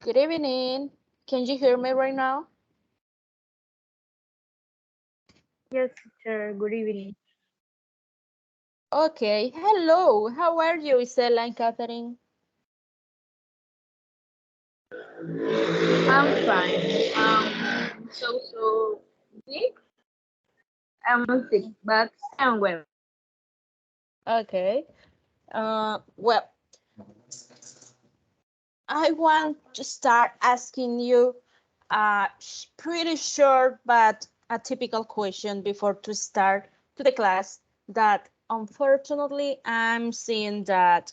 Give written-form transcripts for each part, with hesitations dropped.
Good evening. Can you hear me right now? Yes, teacher. Good evening. Okay. Hello. How are you, Isela and Catherine? I'm fine. So sick. I'm not sick, but I'm well. Okay. Well, I want to start asking you a pretty short but a typical question before to start to the class that unfortunately I'm seeing that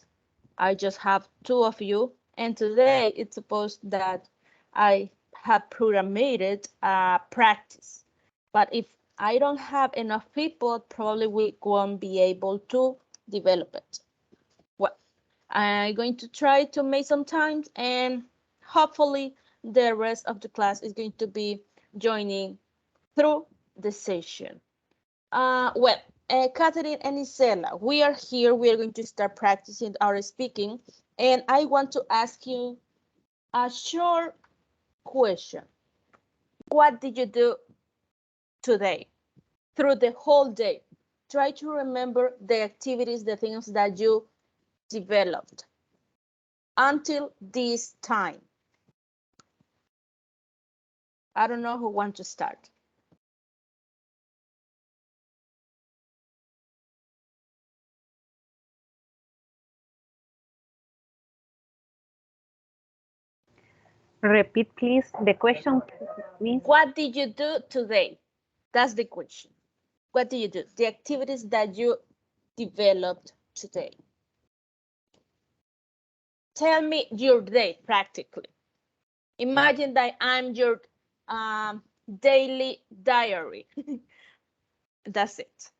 I just have two of you, and today it's supposed that I have programmed a practice. But if I don't have enough people, probably we won't be able to develop it. Well, I'm going to try to make some time, and hopefully the rest of the class is going to be joining through the session. Well, Catherine and Isela, we are here. We are going to start practicing our speaking, and I want to ask you a short question. What did you do today, through the whole day? Try to remember the activities, the things that you developed until this time. I don't know who wants to start. Repeat, please, the question, please. What did you do today? That's the question. What did you do? The activities that you developed today. Tell me your day practically. Imagine that I'm your daily diary. That's it.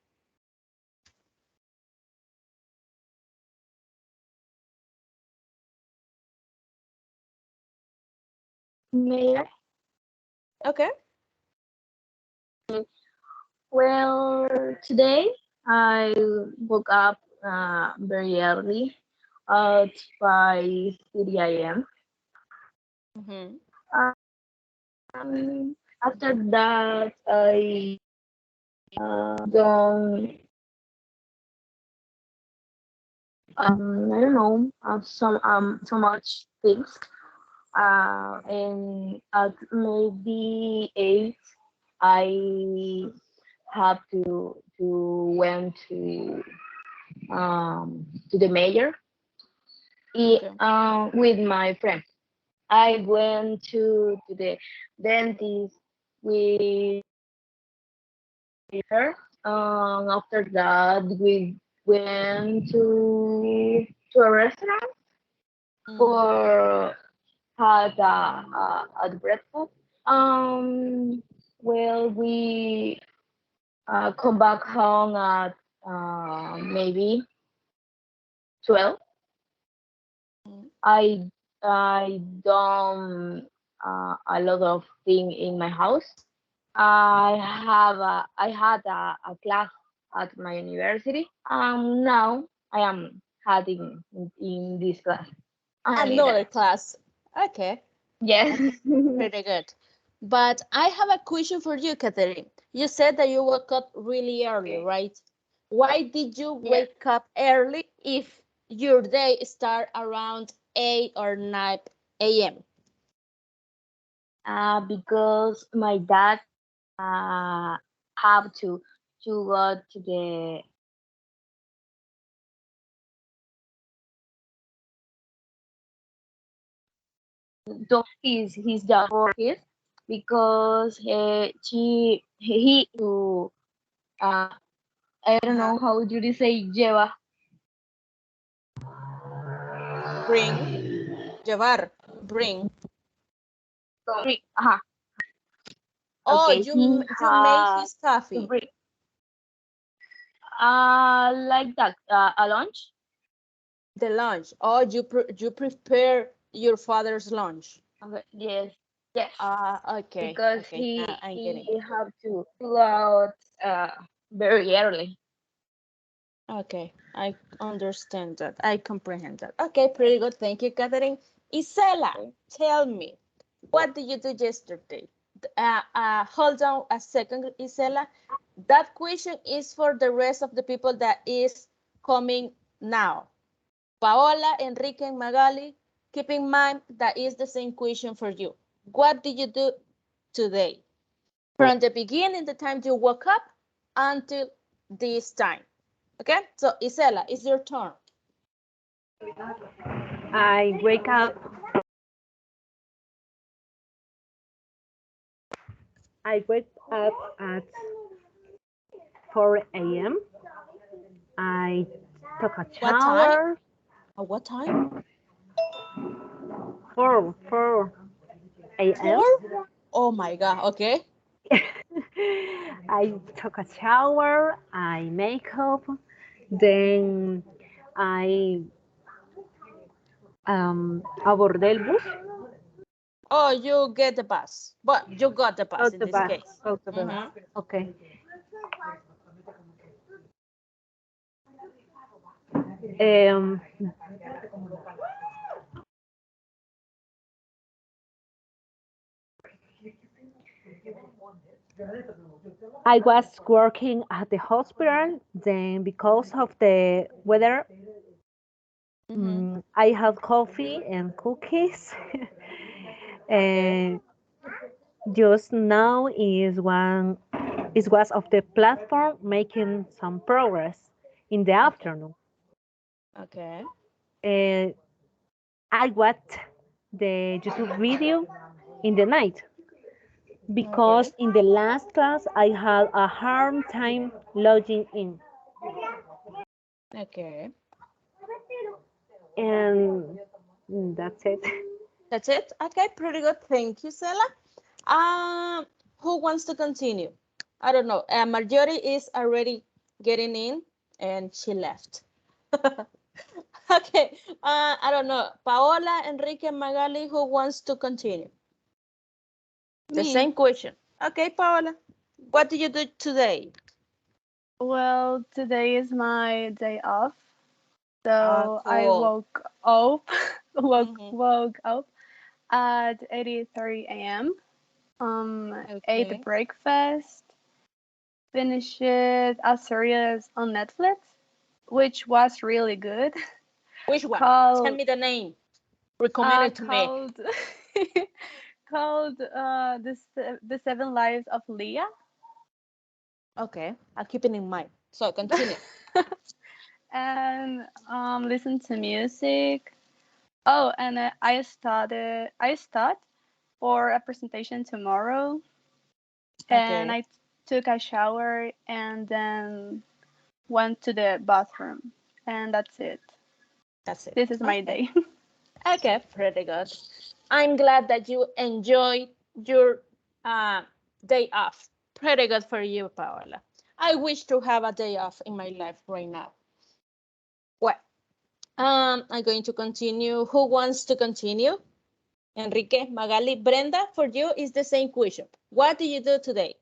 May I? Okay. Well, today I woke up very early at 5:30 a.m. Mm-hmm. After that, I done I don't know so much things. And at maybe 8, I have to went to the mayor Okay. with my friend. I went to the dentist with her. After that, we went to a restaurant Mm-hmm. for had a breakfast. Um, well, we come back home at maybe 12. I I done a lot of thing in my house. I had a class at my university. Now I am having in this class. I mean Another that. class. Okay. Yes. Okay. Pretty good. But I have a question for you, Catherine. You said that you woke up really early, Okay. right? Why did you Yes. wake up early if your day start around 8 or 9 a.m.? Because my dad uh have to go to the do his job for his because he to I don't Uh-huh. know how do you say lleva. Bring, llevar, bring. Uh-huh. Oh, Okay, you he you made had his to coffee, bring like that a lunch. the lunch. Oh, you prepare your father's lunch. Okay, yes, yes, Okay, because okay. Now I'm he getting it. have to go out uh very early. Okay, I understand that. I comprehend that. Okay, pretty good. Thank you, Catherine. Isela, tell me, what did you do yesterday? Hold on a second, Isela. That question is for the rest of the people that is coming now. Paola, Enrique, and Magali, keep in mind that is the same question for you. What did you do today? From the beginning, the time you woke up, until this time. Okay? So, Isela, it's your turn. I wake up. I wake up at 4 a.m. I took a What time? shower. At what time? 4 a.m. 4? Oh my God, okay. I took a shower. I make up. Then I abordé el bus. Oh, you get the bus. But you got the Go bus in to this bus. case. Go to the bus. Mhm. Okay. Um, I was working at the hospital. Then, because of the weather, I had coffee and cookies. And just now is was of the platform making some progress in the Okay. afternoon. Okay. Uh, I watched the YouTube video in the night Okay. because in the last class I had a hard time logging in, Okay. and that's it. That's it. Okay, pretty good. Thank you, Sela. Um, who wants to continue? I don't know. Marjorie is already getting in, and she left. Okay. I don't know. Paola, Enrique, Magali, who wants to continue? The Me. same question. Okay, Paola. What did you do today? Well, today is my day off. So I Cool. woke up Mm-hmm. woke up at 8:30 a.m. Ate Okay. breakfast, finished a series on Netflix, which was really good. Which one? Tell Called me the name. Recommend it to me. called called the Seven Lives of Leah. Okay, I'll keep it in mind. So continue. And listen to music. Oh, and I studied for a presentation tomorrow, and Okay, I took a shower and then went to the bathroom, and that's it. that's it. This is my Okay. day. Okay, pretty good. I'm glad that you enjoyed your uh, day off. Pretty good for you, Paola. I wish to have a day off in my life right now. Well, I'm going to continue. Who wants to continue? Enrique, Magali, Brenda, for you is the same question. What did you do today?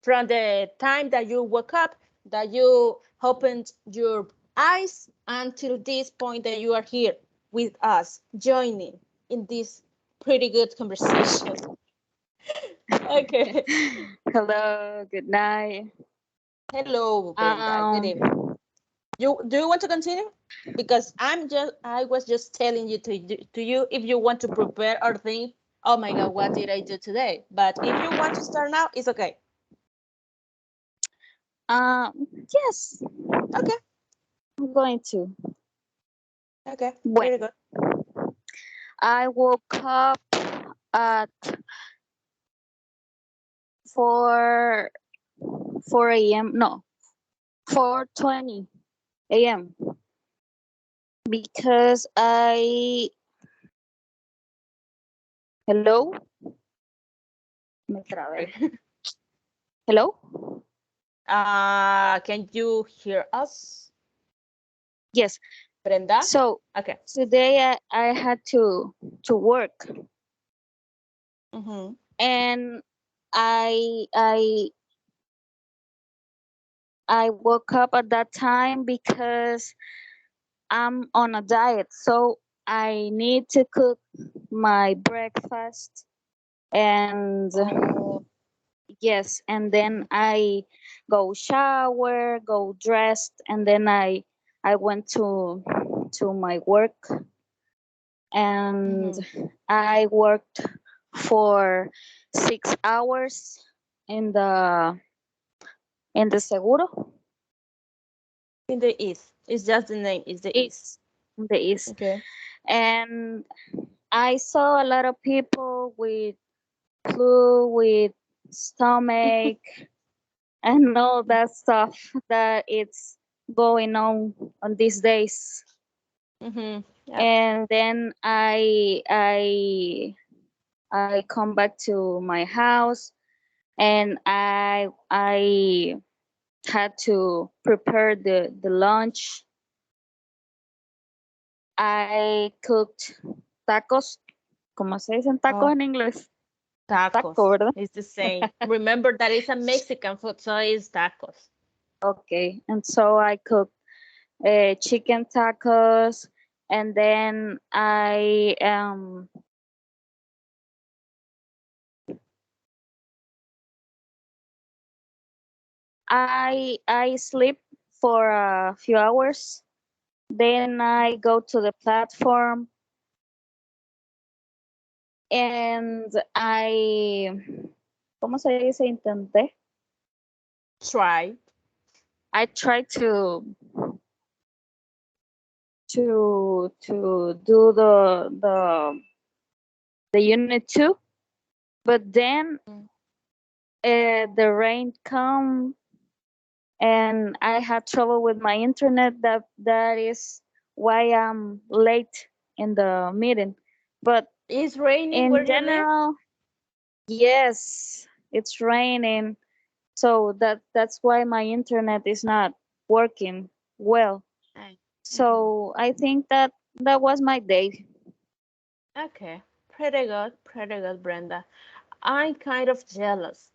From the time that you woke up, that you opened your eyes until this point that you are here with us, joining in this pretty good conversation. Okay. Hello, good night. Hello, Brenda. Good Um, evening. You do you want to continue? Because I was just telling you to you if you want to prepare or think, oh my God, what did I do today? But if you want to start now, it's okay. yes, Okay. I'm going to. Okay. Bueno, Very good. I woke up at 4 4 a.m. No, 4:20 a.m. because I hello me trabé. Hello. Can you hear us, Yes. Brenda? So Okay. today I had to work, Mm-hmm. and I I I woke up at that time because I'm on a diet. So I need to cook my breakfast, and Oh, yes, and then I go shower, go dressed, and then I went to my work, and mhm. I worked for 6 hours in the seguro. In the east. It's just the name, is the east. East, in the east, Okay. and I saw a lot of people with flu, with stomach, and all that stuff that it's going on these days. Mm-hmm. Yep. And then I come back to my house, and I had to prepare the lunch. I cooked tacos. ¿Cómo se dicen tacos Oh, en inglés? Taco, tacos. ¿verdad? It's the same. Remember that it's a Mexican food, so it's tacos. Okay, and so I cooked chicken tacos, and then I sleep for a few hours. Then I go to the platform, and ¿cómo se dice? Intenté. Try. I tried to do the unit two, but then Mm. the rain come, and I had trouble with my internet. That is why I'm late in the meeting. But It's raining where in you live? general, yes, it's raining, so that's why my internet is not working well. Mm-hmm. So I think that was my day. Okay. Pretty good, Brenda. I'm kind of jealous.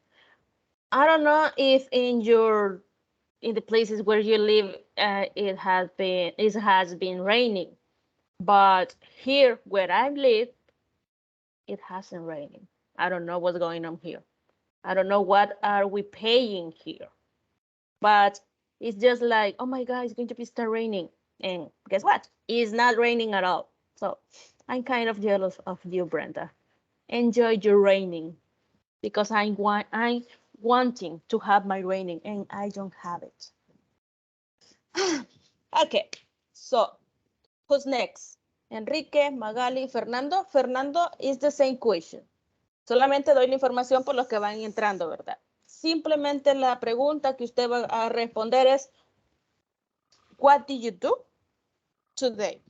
I don't know if in the places where you live, it has been raining, but here where I live, it hasn't raining. I don't know what's going on here. I don't know what are we paying here, but it's just like, oh my God, it's going to be start raining, and guess what? It's not raining at all. So I'm kind of jealous of you, Brenda. Enjoy your raining because I'm wanting to have my raining and I don't have it. Okay, so who's next? Enrique, Magali, Fernando. Fernando is the same question. Solamente doy la información por los que van entrando, ¿verdad? Simplemente la pregunta que usted va a responder es, what did you do today?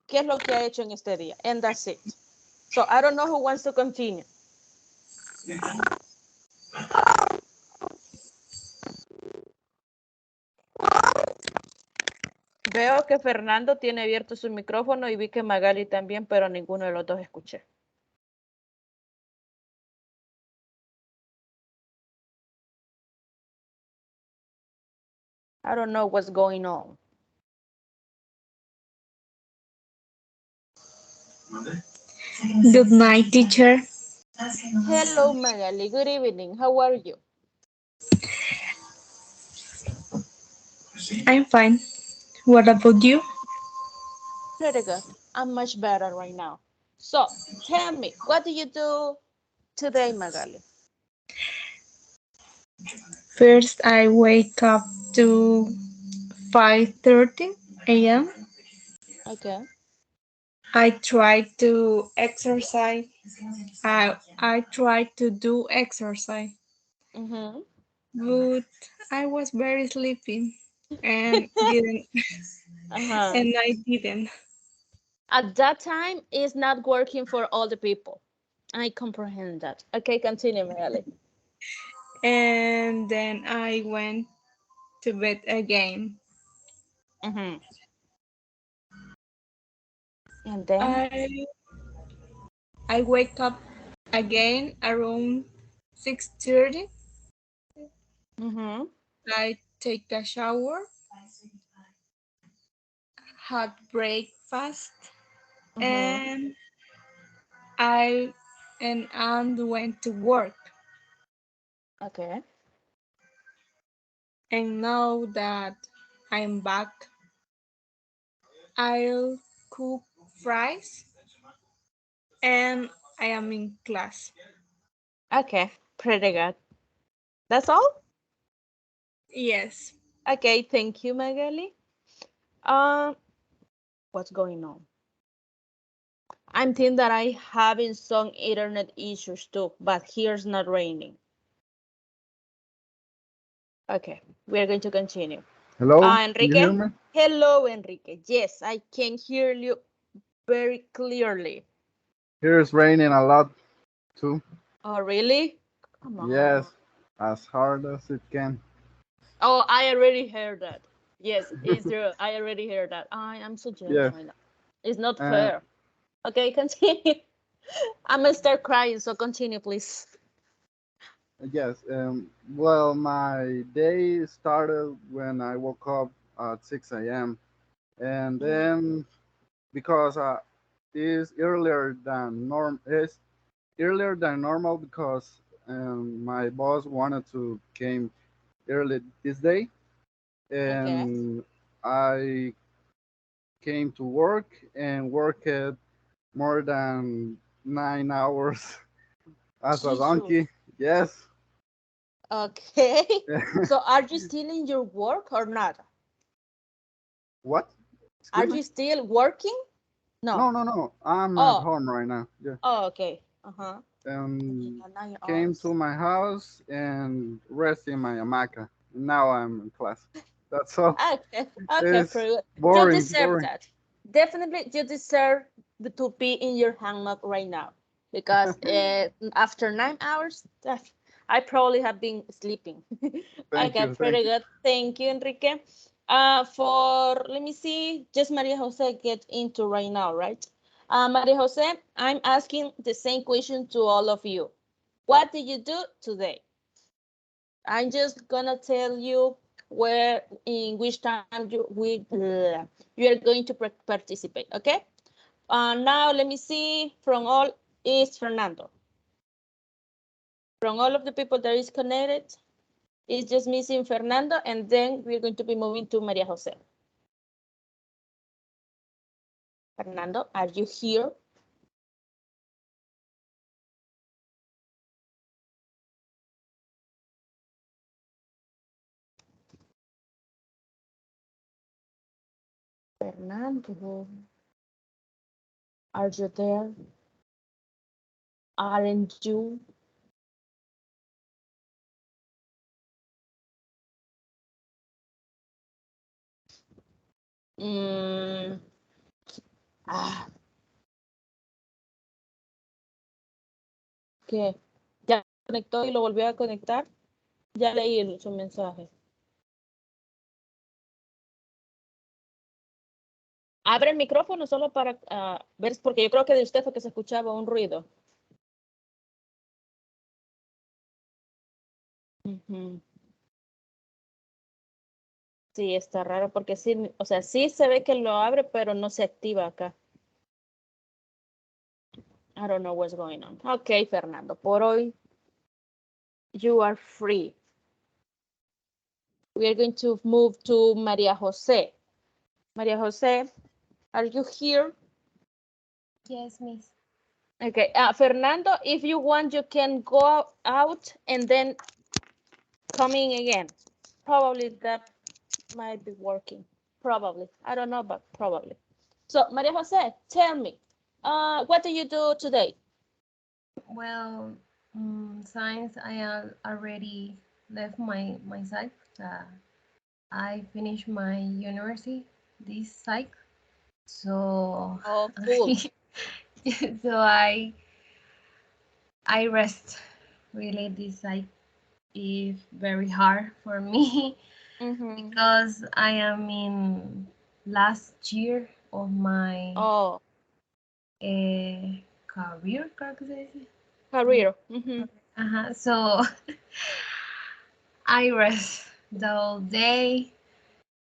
¿Qué es lo que ha hecho en este día? And that's it. So I don't know who wants to continue. Veo que Fernando tiene abierto su micrófono y vi que Magali también, pero ninguno de los dos escuché. I don't know what's going on. Good night, teacher. Hello, Magali. Good evening. How are you? I'm fine. What about you? Pretty good. I'm much better right now. So, tell me, what do you do today, Magali? First, I wake up to 5:30 a.m. Okay. I try to exercise. I try to do exercise, Mm-hmm. but I was very sleepy and didn't Uh-huh. and I didn't. At that time, it's not working for all the people. I comprehend that. Okay, continue, Magali. And then I went to bed again. Mm-hmm. And then? I I wake up again around 6:30. Mm-hmm. I take a shower, had breakfast, and I and went to work. Okay. And now that I'm back, I'll cook fries and I am in class. Okay. Pretty good. That's all? Yes. Okay. Thank you, Magali. Uh, what's going on? I'm thinking that I having some internet issues too, but here's not raining. Okay, we are going to continue. Hello, can you hear Enrique? me? Hello, Enrique. Yes, I can hear you very clearly. Here it's raining a lot too. Oh, really? Come Yes, on. as hard as it can. Oh, I already heard that. Yes, it's true. I already heard that. I am so jealous Yes, right now. It's not and fair. Okay, continue. I'm gonna start crying, so continue, please. yes. Well, my day started when I woke up at 6 a.m. and Mm, then because it's earlier than normal because my boss wanted to came early this day, okay. and I came to work and worked more than 9 hours as a Jesus. donkey. Yes. Okay. So are you still in your work or not? What? Are Excuse me? you still working? No. No, no, no. I'm at Oh, home right now. Yeah. oh, okay. Uh-huh. Um, Yeah, 9 hours. came to my house and rest in my hamaca. Now I'm in class. That's all. Okay, okay, It's pretty good. You boring, deserve boring. that. Definitely, you deserve to be in your hammock right now because after 9 hours, I probably have been sleeping. Thank Okay, you, pretty thank you. good. Thank you, Enrique. For let me see, just Maria Jose get into right now, right? Maria Jose, I'm asking the same question to all of you. What did you do today? I'm just gonna tell you where, in which time you are going to participate. Okay. Now let me see. From all is Fernando. From all of the people that is connected, it's just missing Fernando, and then we're going to be moving to Maria Jose. Fernando, are you here? Fernando, are you there? Aren't you? Mm, ah, ¿qué? ¿Ya conectó y lo volvió a conectar? Ya leí su mensaje. Abre el micrófono solo para ver, porque yo creo que de usted fue que se escuchaba un ruido. Ujú. Sí, está raro porque sí, o sea, sí se ve que lo abre, pero no se activa acá. I don't know what's going on. Ok, Fernando, por hoy, you are free. We are going to move to Maria Jose. Maria Jose, are you here? Yes, miss. Okay, Fernando, if you want, you can go out and then come in again. Probably that might be working. Probably. I don't know, but probably. So, Maria Jose, tell me, what do you do today? Well, since I already left my site, I finished my university this psych, so Oh, cool. so I rest. Really, this psych is very hard for me Mm-hmm. because I am in last year of my Oh, career, creo que se dice. Yeah. career. Mm-hmm. So I rest the whole day,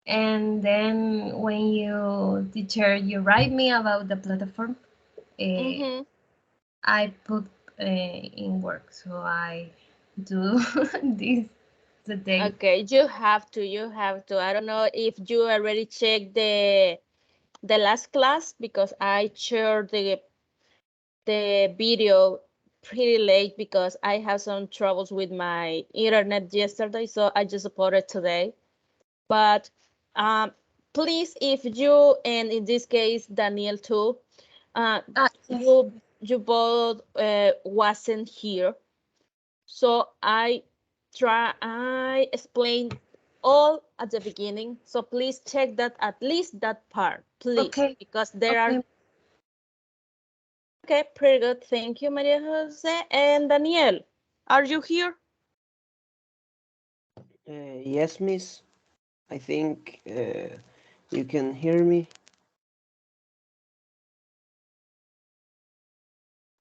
and then when you teacher you write me about the platform, uh, I put in work, so I do this today. Okay, you have to. You have to. I don't know if you already checked the last class because I shared the video pretty late because I have some troubles with my internet yesterday, so I just uploaded today. But um, please, if you and in this case Daniel too, Yes. you both wasn't here, so I explained all at the beginning. So please check that at least that part, please, Okay. because there are. Okay. Okay, pretty good. Thank you, Maria Jose. And Daniel, are you here? Yes, miss. I think you can hear me.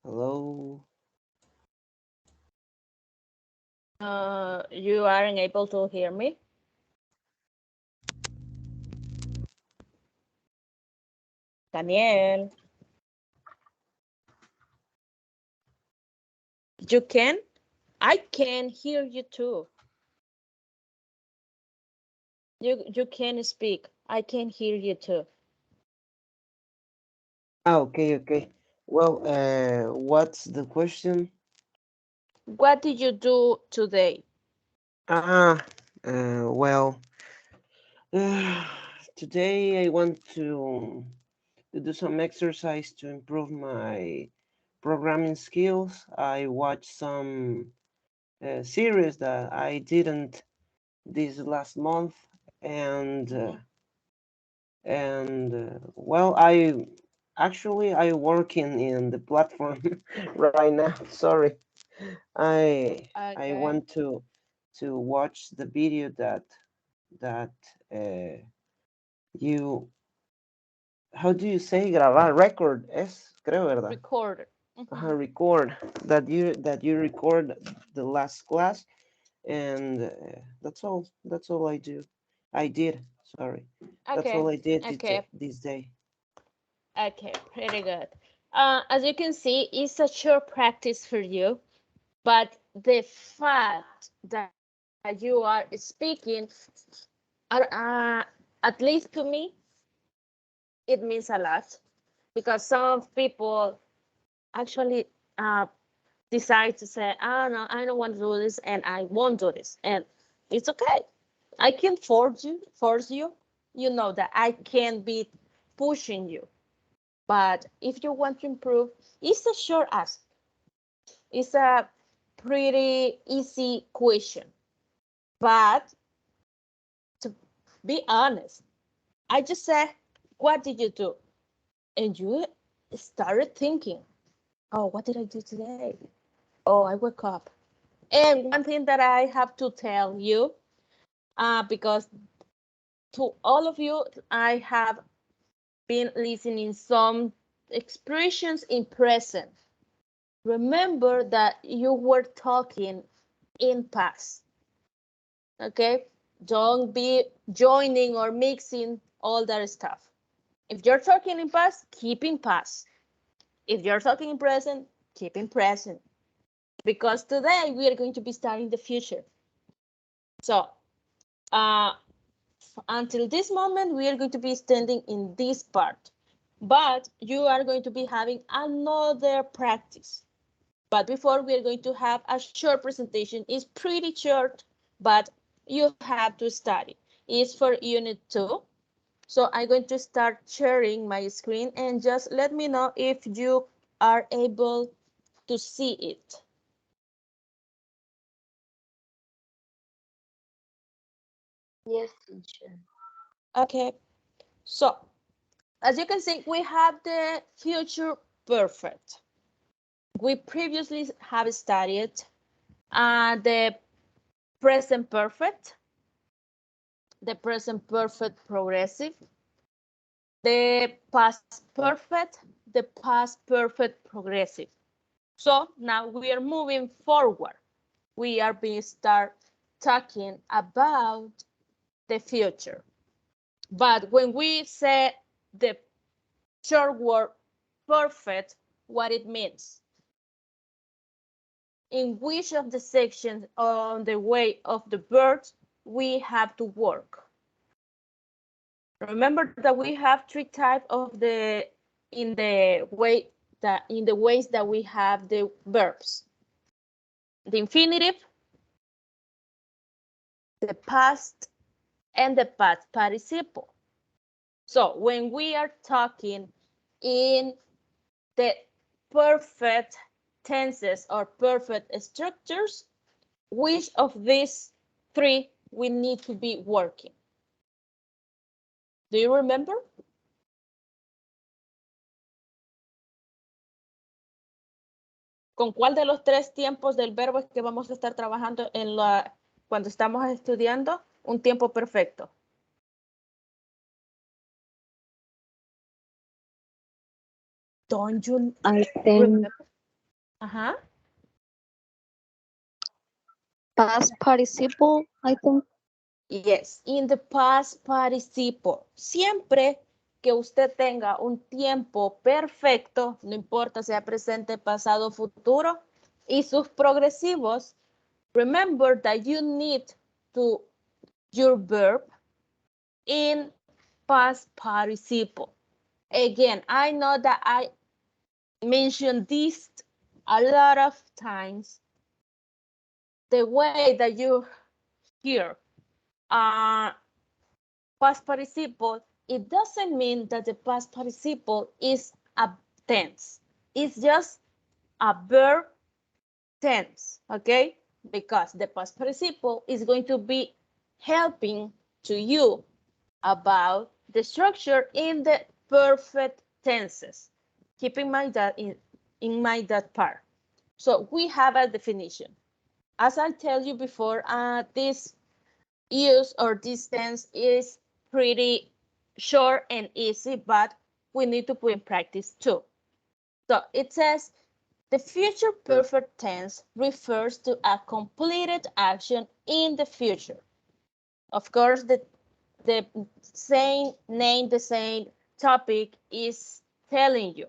Hello. You aren't able to hear me? Daniel, you can? I can hear you too. You can speak. I can hear you too. Ah, okay, okay. Well, what's the question? What did you do today? Ah, well, today I want to do some exercise to improve my programming skills. I watched some series that I didn't this last month, and well, I working in the platform right now. Sorry, I Okay. want to watch the video that uh, you, how do you say grabar, record es, creo, verdad. Record. Mhm. Record that you record the last class, and that's all I did, sorry, that's Okay. all I did Okay. this day. Okay. Pretty good. As you can see, it's a short practice for you, but the fact that you are speaking, at least to me, it means a lot because some people actually decide to say, "Oh no, I don't want to do this, and I won't do this," and it's okay. I can force you. You know that I can be pushing you, but if you want to improve, it's a short ask. It's a pretty easy question, but to be honest, I just said, "What did you do?" And you started thinking, "Oh, what did I do today? Oh, I woke up." And one thing that I have to tell you, because to all of you, I have been listening some expressions in present. Remember that you were talking in past. Okay? Don't be joining or mixing all that stuff. If you're talking in past, keep in past. If you're talking in present, keep in present. Because today we are going to be starting the future. So, uh, until this moment, we are going to be standing in this part. But you are going to be having another practice. But before, we are going to have a short presentation. It's pretty short, but you have to study. It's for Unit 2. So I'm going to start sharing my screen and just let me know if you are able to see it. Yes, teacher. Okay, so as you can see, we have the future perfect. We previously have studied the present perfect, the present perfect progressive, the past perfect, the past perfect progressive. So now we are moving forward. We are being start talking about the future. But when we say the short word perfect, what it means. In which of the sections on the way of the verbs we have to work. Remember that we have three types of in the ways that we have the verbs. The infinitive, the past, and the past participle. So when we are talking in the perfect tenses or perfect structures, which of these three we need to be working? Do you remember? ¿Con cuál de los tres tiempos del verbo es que vamos a estar trabajando cuando estamos estudiando un tiempo perfecto? Don't you I think remember? past participle, I think. Yes, in the past participle. Siempre que usted tenga un tiempo perfecto, no importa sea presente, pasado, futuro, y sus progresivos, remember that you need to your verb in past participle. Again, I know that I mentioned this a lot of times. The way that you hear past participle, it doesn't mean that the past participle is a tense. It's just a verb tense, okay? Because the past participle is going to be helping to you about the structure in the perfect tenses. Keep in mind that in mind that part. So we have a definition. As I tell you before, this use or this tense is pretty short and easy, but we need to put in practice too. So it says the future perfect tense refers to a completed action in the future. Of course, the same name, the same topic is telling you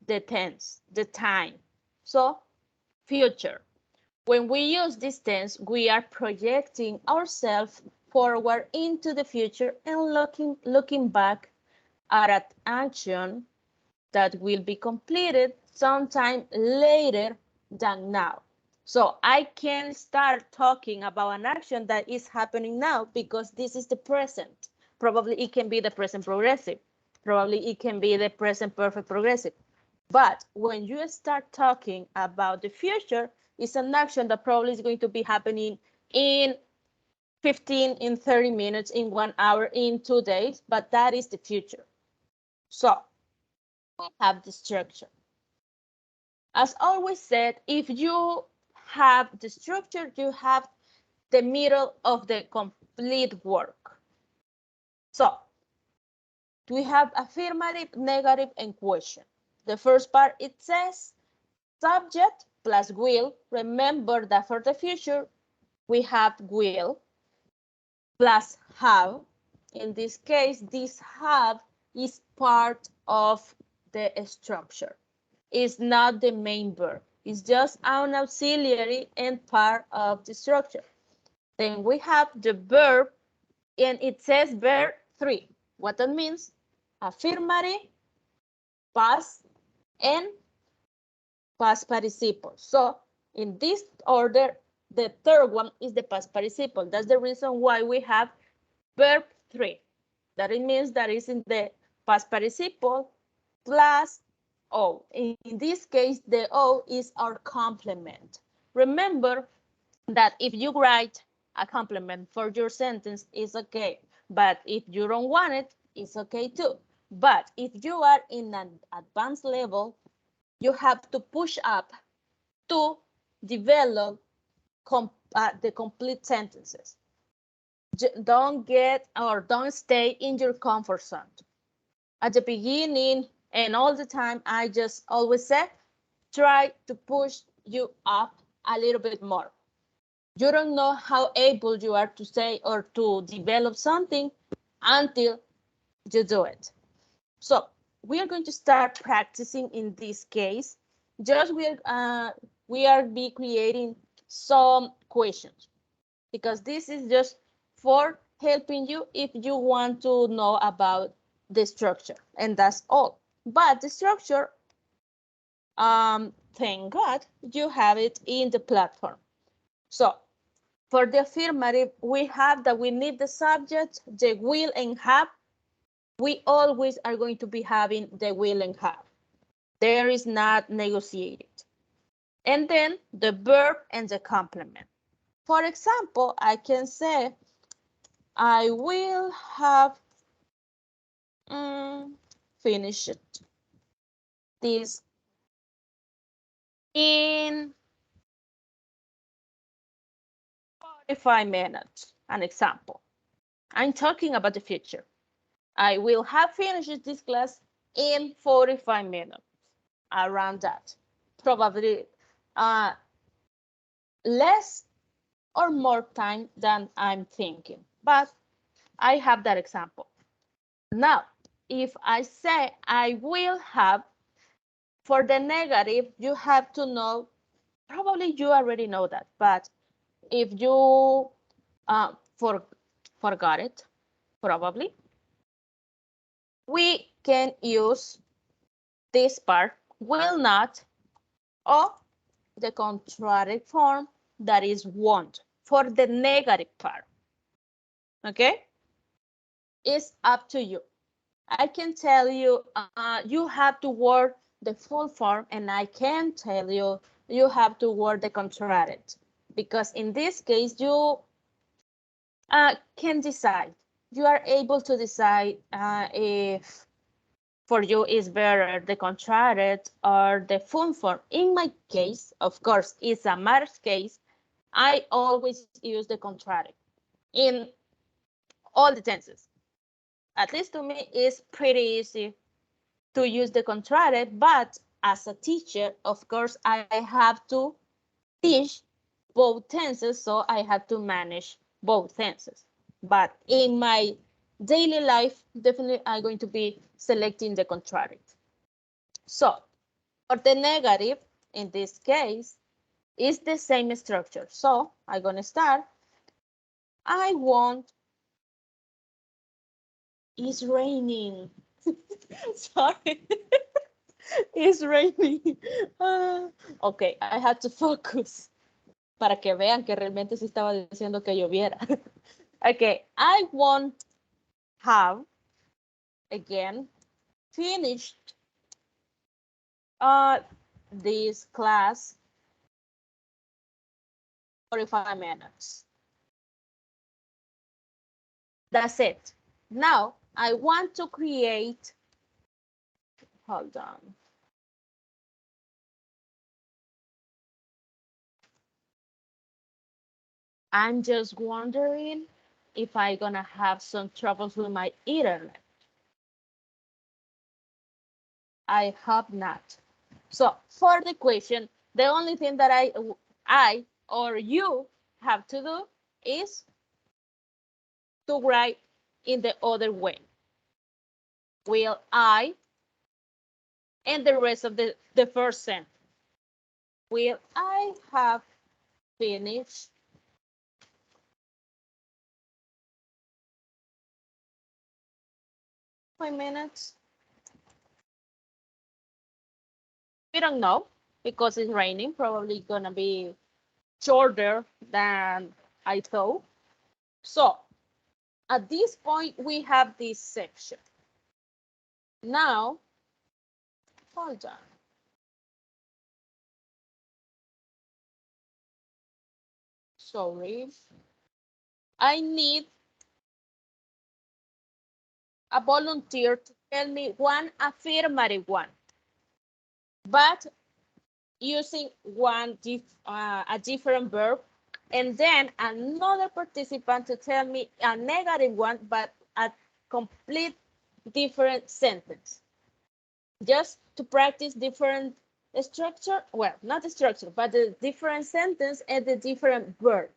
the tense, the time. So future. When we use this tense, we are projecting ourselves forward into the future and looking back at an action that will be completed sometime later than now. So I can start talking about an action that is happening now because this is the present. Probably it can be the present progressive. Probably it can be the present perfect progressive. But when you start talking about the future, it's an action that probably is going to be happening in 15, in 30 minutes, in 1 hour, in 2 days, but that is the future. So we have the structure. As always said, if you have the structure, you have the middle of the complete work. So we have affirmative, negative, and question. The first part, it says subject plus will. Remember that for the future, we have will plus have. In this case, this have is part of the structure. It's not the main verb. It's just an auxiliary and part of the structure. Then we have the verb, and it says verb 3. What that means? Affirmative, past, and past participle. So in this order, the third one is the past participle. That's the reason why we have verb 3. That it means that is in the past participle plus O. In this case, the O is our complement. Remember that if you write a complement for your sentence, it's okay. But if you don't want it, it's okay too. But if you are in an advanced level, you have to push up to develop the complete sentences. Don't stay in your comfort zone. At the beginning and all the time, I just always said, try to push you up a little bit more. You don't know how able you are to say or to develop something until you do it. So we are going to start practicing in this case. Just we are be creating some questions because this is just for helping you if you want to know about the structure, and that's all. But the structure, thank God, you have it in the platform. So for the affirmative, we have that we need the subject, the will and have. We always are going to be having the will and have. There is not negotiated. And then the verb and the complement. For example, I can say, I will have finished this in 45 minutes. An example. I'm talking about the future. I will have finished this class in 45 minutes. Around that. Probably less or more time than I'm thinking. But I have that example. Now, if I say I will have, for the negative, you have to know, probably you already know that, but if you forgot it, probably, we can use this part, will not, or the contrary form, that is won't, for the negative part. Okay? It's up to you. I can tell you, you have to word the full form, and I can tell you, you have to word the contrary. Because in this case, you can decide. You are able to decide if for you is better the contrary or the full form. In my case, of course, it's a matter case. I always use the contrary in all the tenses. At least to me, it's pretty easy to use the contrary, but as a teacher, of course, I have to teach both tenses, so I have to manage both tenses. But in my daily life, definitely I'm going to be selecting the contrary. So for the negative, in this case, is the same structure. So I'm going to start. I want, it's raining. Sorry. It's raining. Ok, I had to focus para que vean que realmente sí estaba diciendo que lloviera. Okay, I won't have, again, finished this class 45 minutes. That's it. Now, I want to create, hold on. I'm just wondering if I'm gonna have some troubles with my internet. I hope not. So for the question, the only thing that I or you have to do is to write in the other way. Will I, and the rest of the first sentence. Will I have finished 5 minutes? We don't know because it's raining, probably gonna be shorter than I thought. So at this point, we have this section. Now, hold on. Sorry. I need a volunteer to tell me one affirmative one, but using a different verb, and then another participant to tell me a negative one, but a complete different sentence. Just to practice different structure, well, not the structure, but the different sentence and the different verb.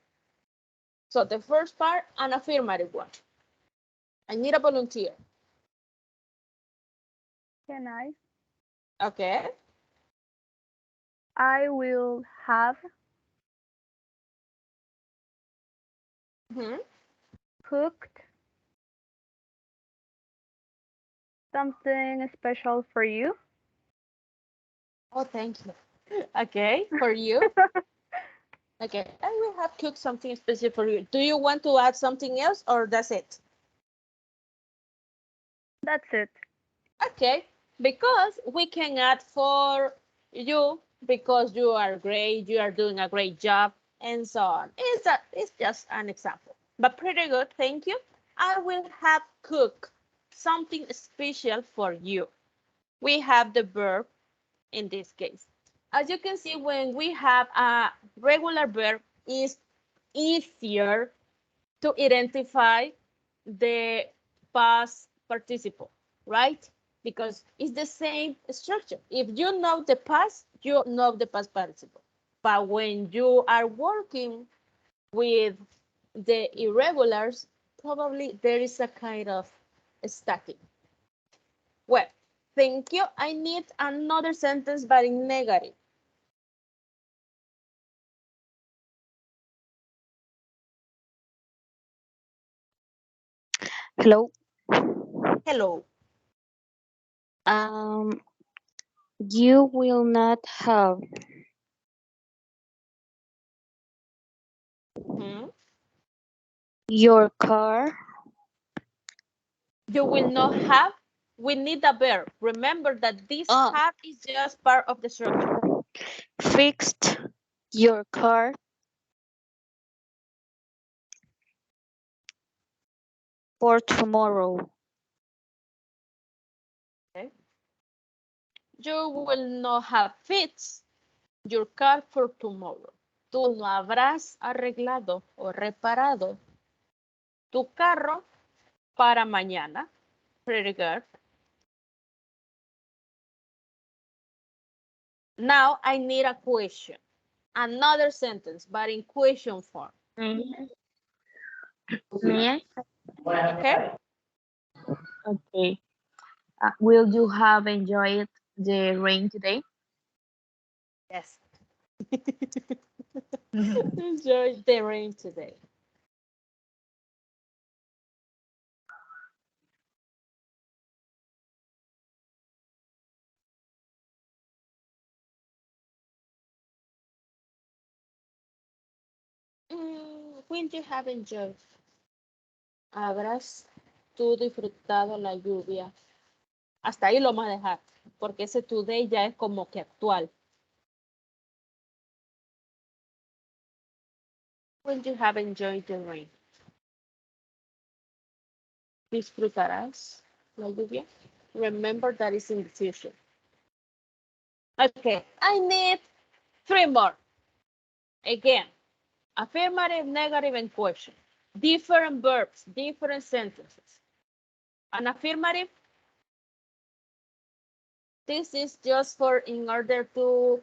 So the first part, an affirmative one. I need a volunteer. Can I? Okay. I will have Mhm. cooked something special for you. Oh, thank you. Okay, for you. Okay, I will have cooked something special for you. Do you want to add something else or that's it? That's it. Okay, because we can add for you because you are great, you are doing a great job, and so on. It's just an example, but pretty good. Thank you. I will have cook something special for you. We have the verb in this case. As you can see, when we have a regular verb, it's easier to identify the past participle, right? Because it's the same structure. If you know the past, you know the past participle. But when you are working with the irregulars, probably there is a kind of static. Well, thank you. I need another sentence, but in negative. Hello. Hello. Um, you will not have Hmm. your car You will not have. We need a verb. Remember that this uh, have is just part of the structure. fixed. Your car for tomorrow. Okay. You will not have fixed your car for tomorrow. Tú no habrás arreglado o reparado tu carro para mañana. Pretty good. Now I need a question. Another sentence, but in question form. Mhm. Yeah. Okay? Okay. Will you have enjoyed the rain today? Yes. Enjoy the rain today. Will you have enjoyed? ¿Habrás tú disfrutado la lluvia? Hasta ahí lo vamos a dejar, porque ese today ya es como que actual. Will you have enjoyed the rain? ¿Disfrutarás la lluvia? Remember that is in the future. Okay, I need three more. Again, affirmative, negative, and question. Different verbs, different sentences. An affirmative, this is just for in order to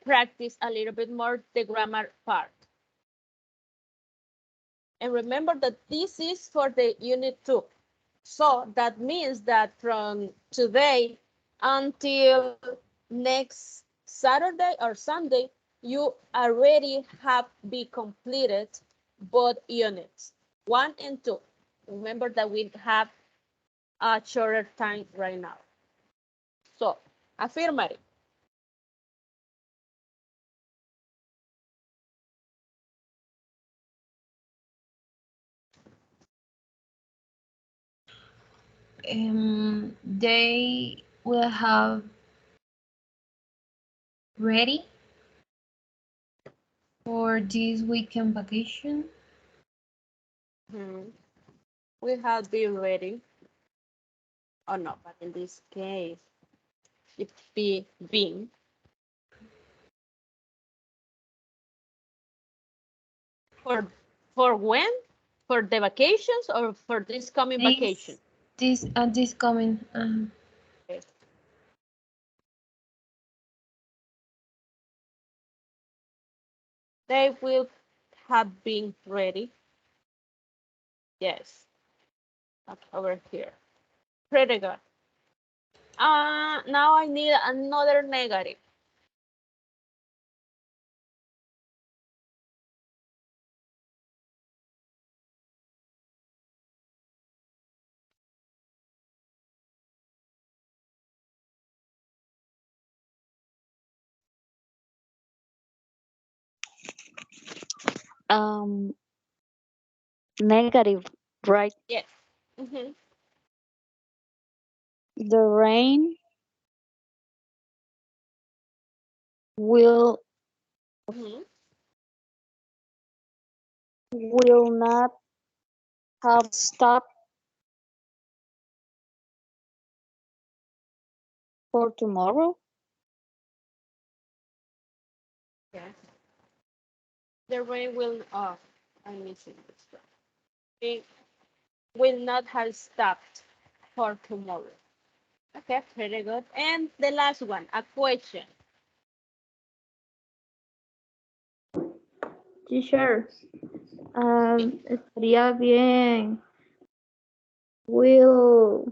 practice a little bit more the grammar part. And remember that this is for the unit 2. So that means that from today until next Saturday or Sunday, you already have be completed both units, 1 and 2. Remember that we have a shorter time right now. So, affirmative. They will have ready for this weekend vacation. Hmm. We have been ready. Oh no, but in this case, it be been. For for when? For the vacations or for this coming vacation? This coming. Okay. They will have been ready. Yes, over here. Pretty good. Now I need another negative. um negative, right? Yes. Mm-hmm. The rain will Mm-hmm. will not have stopped for tomorrow. Yes. The rain will. I'm missing this one. It will not have stopped for tomorrow. Okay, pretty good. And the last one, a question. Teacher, estaría bien. Will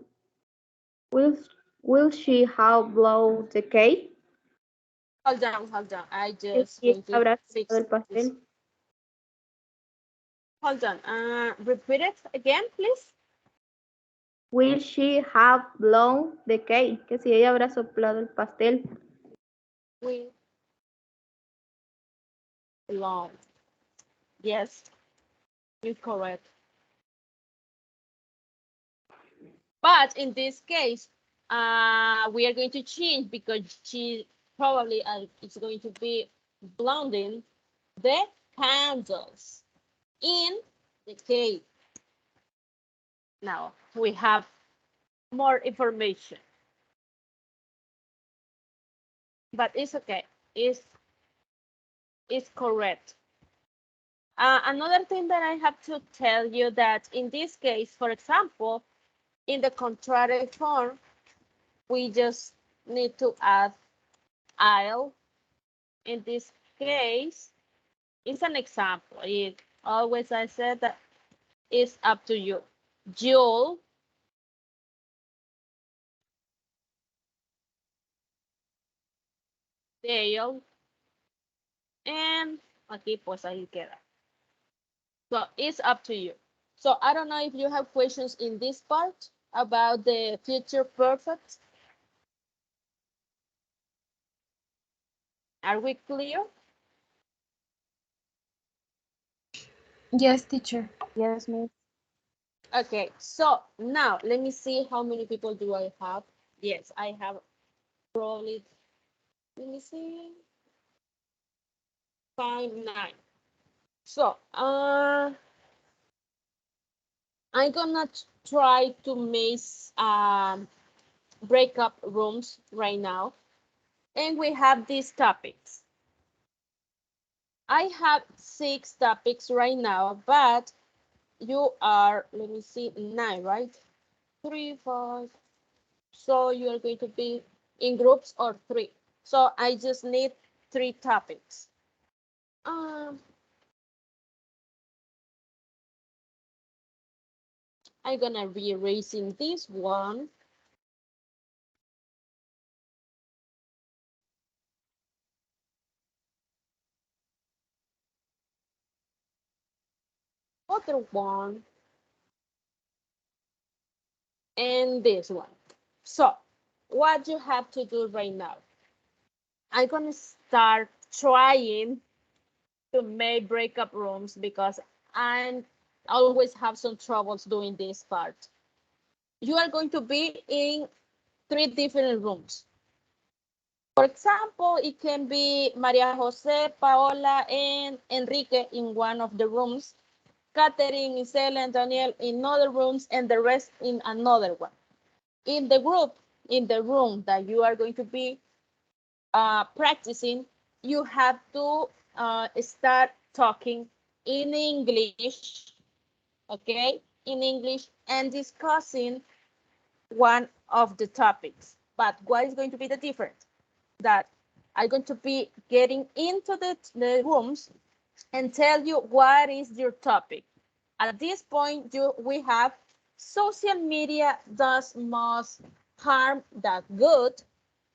will will she have blow the cake? Hold on, hold on. I Que just si going to habrá soplo fix del this. pastel. Hold on. Repeat it again, please. Will she have blown the cake? Que si ella habrá soplado el pastel. We belong. Yes, you're correct. But in this case, we are going to change because she probably is going to be blending the candles in the cake. Now we have more information, but it's okay. It's correct. Another thing that I have to tell you that in this case, for example, in the contrary form, we just need to add I'll. In this case, it's an example. It always I said that it's up to you. You'll, they'll, and aquí pues ahí queda. So it's up to you. So I don't know if you have questions in this part about the future perfect. Are we clear? Yes, teacher. Yes, miss. Okay, so now let me see how many people do I have. Yes, I have probably, let me see, 5, 9. So I'm gonna try to make breakup rooms right now. And we have these topics. I have 6 topics right now, but you are, let me see, 9, right? 3, 5. So you are going to be in groups or 3. So I just need 3 topics. Um, I'm gonna be erasing this one. Other one. And this one. So what you have to do right now, I'm gonna start trying to make breakup rooms because I always have some troubles doing this part. You are going to be in 3 different rooms. For example, it can be Maria Jose, Paola, and Enrique in one of the rooms, Catherine, Isela, and Daniel in other rooms, and the rest in another one. In the group, in the room that you are going to be practicing, you have to start talking in English, okay, in English, and discussing one of the topics. But what is going to be the difference? That I'm going to be getting into the rooms and tell you what is your topic. At this point, we have social media does most harm than good.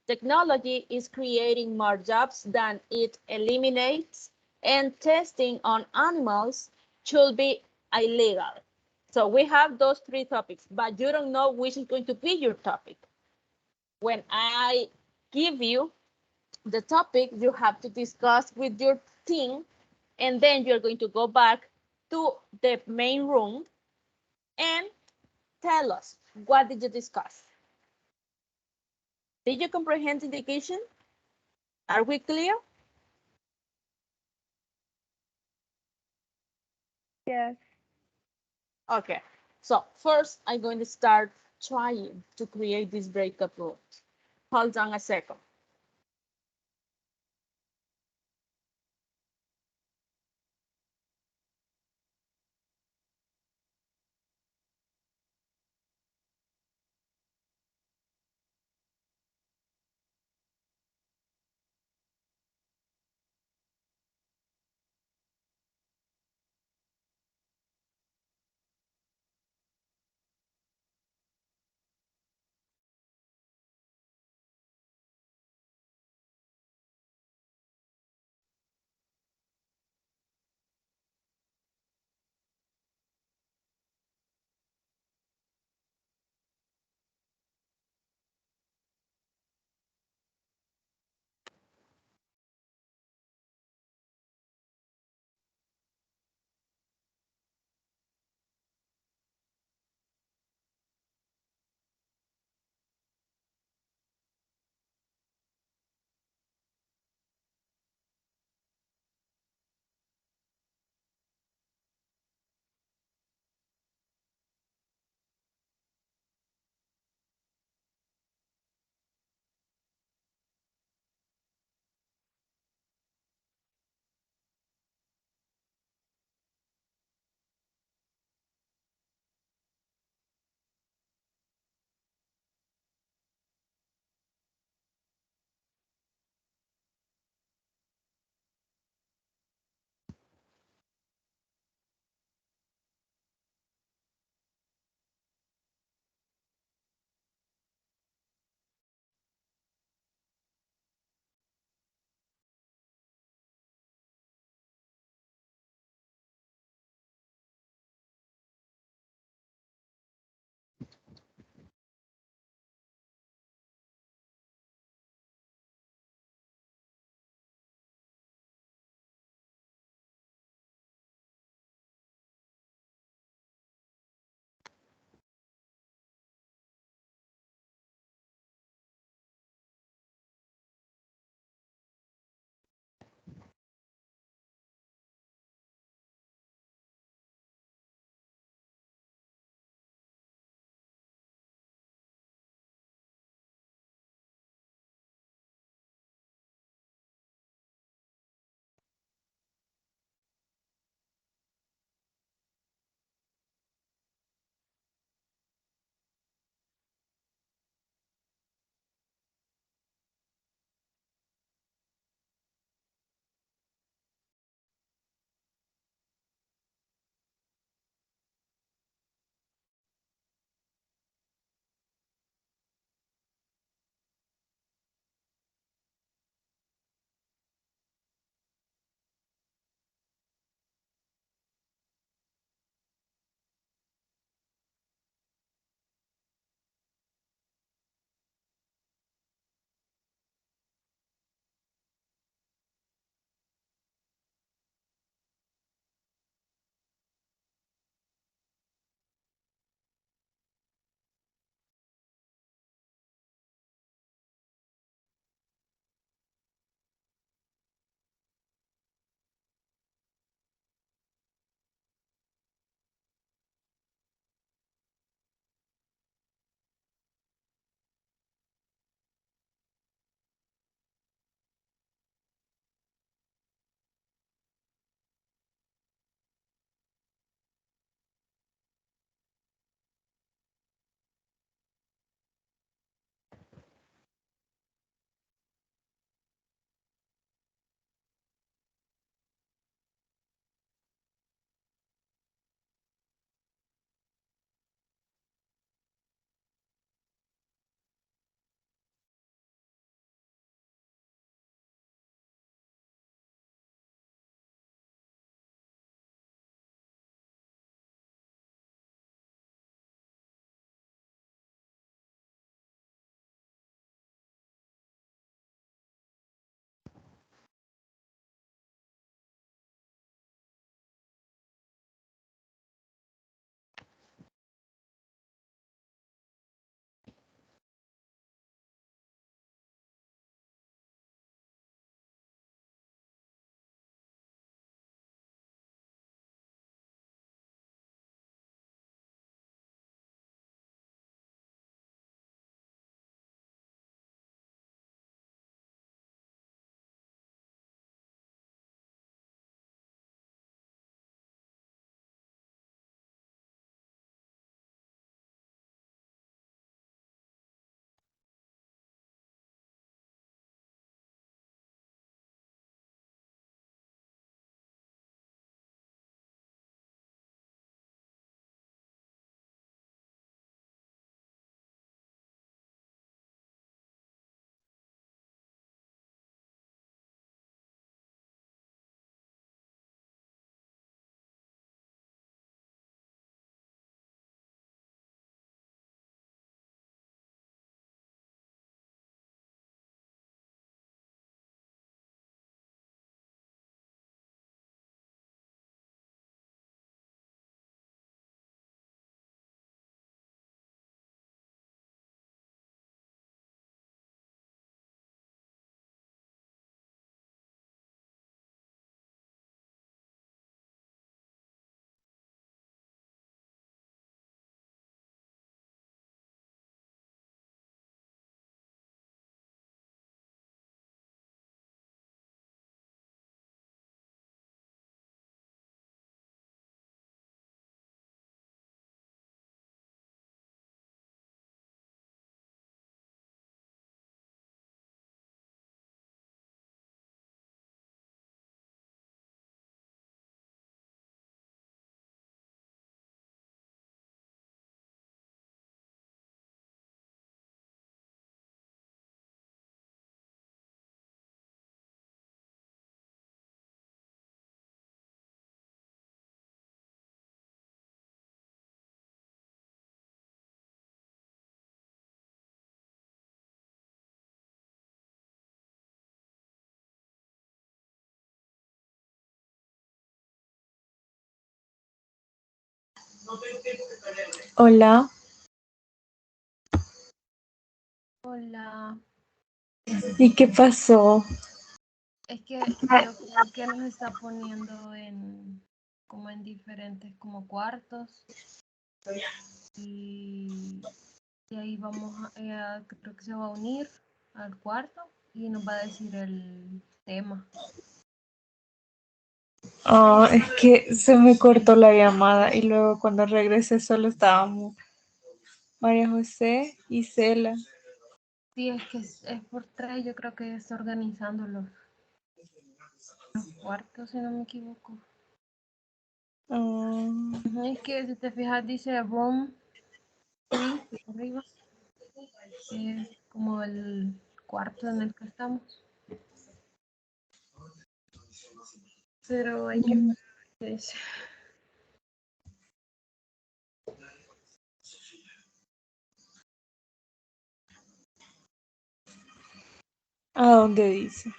Technology is creating more jobs than it eliminates, and testing on animals should be illegal. So we have those 3 topics, but you don't know which is going to be your topic. When I give you the topic, you have to discuss with your team And then you're going to go back to the main room and tell us, what did you discuss? Did you comprehend the indication? Are we clear? Yes. Okay, so first I'm going to start trying to create this breakup rooms. Hold on a second. Hola. Hola. ¿Y qué pasó? Es que veo que nos está poniendo como en diferentes como cuartos y, y ahí vamos creo que se va a unir al cuarto y nos va a decir el tema. Ah, es que se me cortó la llamada y luego cuando regresé solo estábamos María José y Cela. Sí, es que es por tres, yo creo que está organizando los cuartos, si no me equivoco. Ah, Es que si te fijas dice room 3 arriba, que es como el cuarto en el que estamos. Pero hay que ver qué dice. ¿a dónde dice?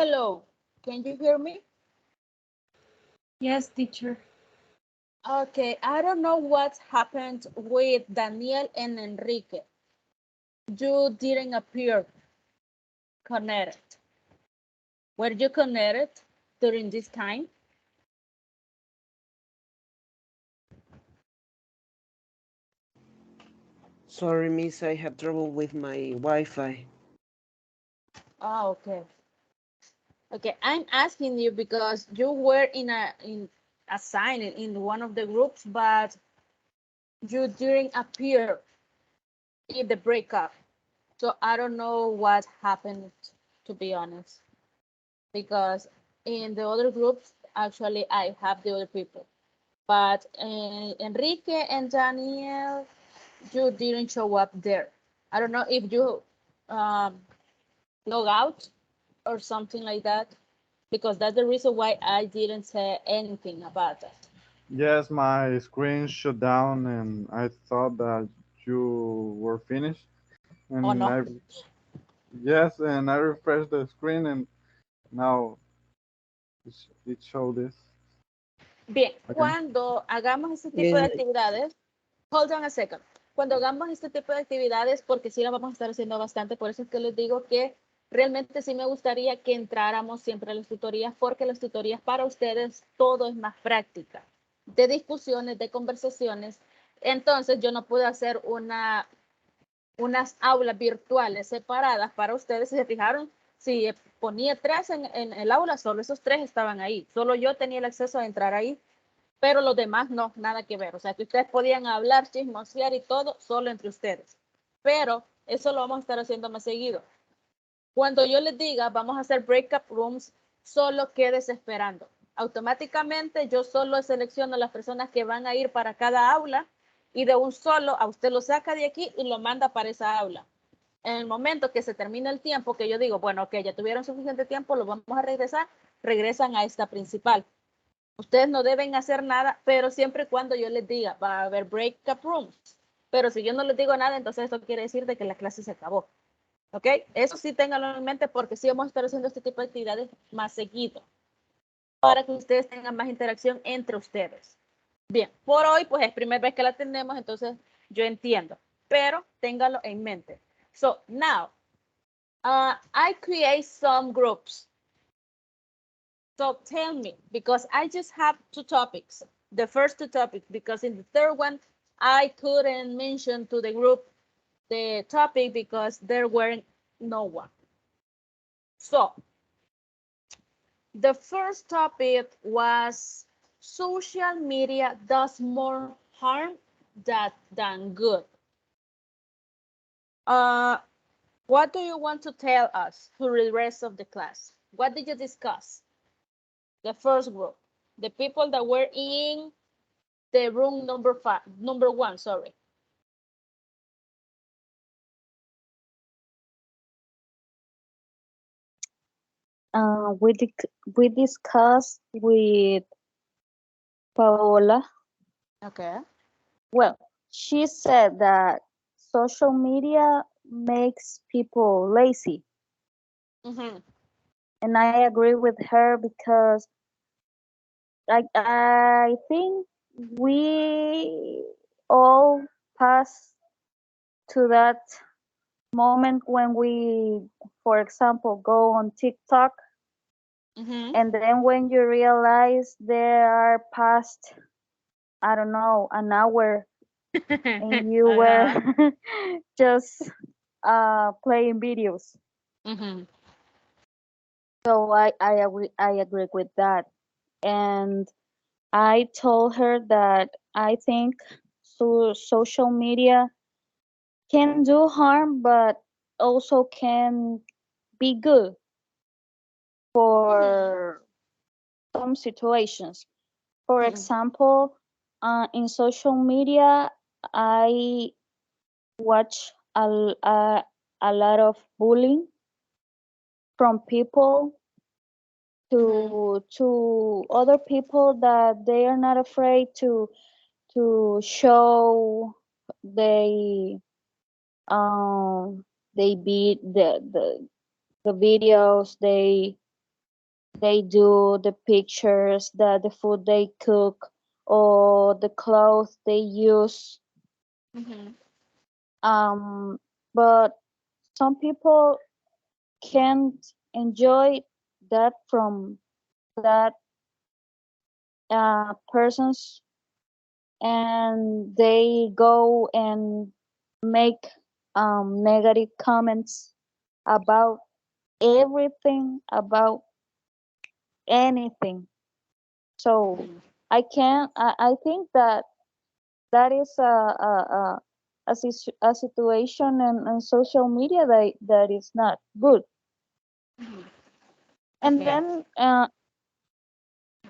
Hello, can you hear me? Yes, teacher. Okay, I don't know what happened with Daniel and Enrique. You didn't appear connected. Were you connected during this time? Sorry, miss, I have trouble with my Wi-Fi. Oh, okay. Okay, I'm asking you because you were in assigned in one of the groups, but you didn't appear in the breakup. So I don't know what happened, to be honest, because in the other groups, actually, I have the other people. But Enrique and Daniel, you didn't show up there. I don't know if you um, log out or something like that, because that's the reason why I didn't say anything about that. Yes, my screen shut down, and I thought that you were finished. Oh And no. I yes, and I refreshed the screen, and now it showed this Bien, again. cuando hagamos este tipo de Yeah, actividades, hold on a second. Cuando hagamos este tipo de actividades, porque sí la vamos a estar haciendo bastante, por eso es que les digo que realmente sí me gustaría que entráramos siempre a las tutorías, porque las tutorías para ustedes todo es más práctica, de discusiones, de conversaciones. Entonces yo no puedo hacer unas aulas virtuales separadas para ustedes. Si se fijaron, si ponía tres en el aula, solo esos tres estaban ahí. Solo yo tenía el acceso a entrar ahí, pero los demás no, nada que ver. O sea, que ustedes podían hablar, chismosear y todo solo entre ustedes. Pero eso lo vamos a estar haciendo más seguido. Cuando yo les diga, vamos a hacer breakup rooms, solo quedes esperando. Automáticamente yo solo selecciono las personas que van a ir para cada aula y de un solo a usted lo saca de aquí y lo manda para esa aula. En el momento que se termine el tiempo, que yo digo, bueno, ok, ya tuvieron suficiente tiempo, lo vamos a regresar, regresan a esta principal. Ustedes no deben hacer nada, pero siempre y cuando yo les diga, va a haber breakup rooms. Pero si yo no les digo nada, entonces esto quiere decir de que la clase se acabó. ¿Ok? Eso sí ténganlo en mente porque sí vamos a estar haciendo este tipo de actividades más seguido para que ustedes tengan más interacción entre ustedes. Bien, por hoy pues es primera vez que la tenemos, entonces yo entiendo, pero ténganlo en mente. So now, I create some groups. So tell me, because I just have two topics, the first two topics, because in the third one, I couldn't mention to the group the topic because there weren't no one. So the first topic was social media does more harm than good. Uh, what do you want to tell us for the rest of the class? What did you discuss? The first group, the people that were in the room number one, sorry. We discussed with Paola. Okay. Well, she said that social media makes people lazy, Mm-hmm. and I agree with her because I think we all pass to that moment when we, for example, go on TikTok, Mm-hmm. and then when you realize there are past, I don't know, an hour, and you were Uh-huh. just playing videos. Mm-hmm. So I agree with that. And I told her that I think social media can do harm, but also can be good Mm-hmm. for some situations. For Mm-hmm. example, in social media, I watch a lot of bullying from people Mm-hmm. to other people that they are not afraid to show they they beat the videos they do, the pictures, the food they cook, or the clothes they use. Mhm. But some people can't enjoy that from that persons, and they go and make negative comments about everything, about anything. So Mhm. I think that that is a situation in social media that is not good. Mhm. And Okay. then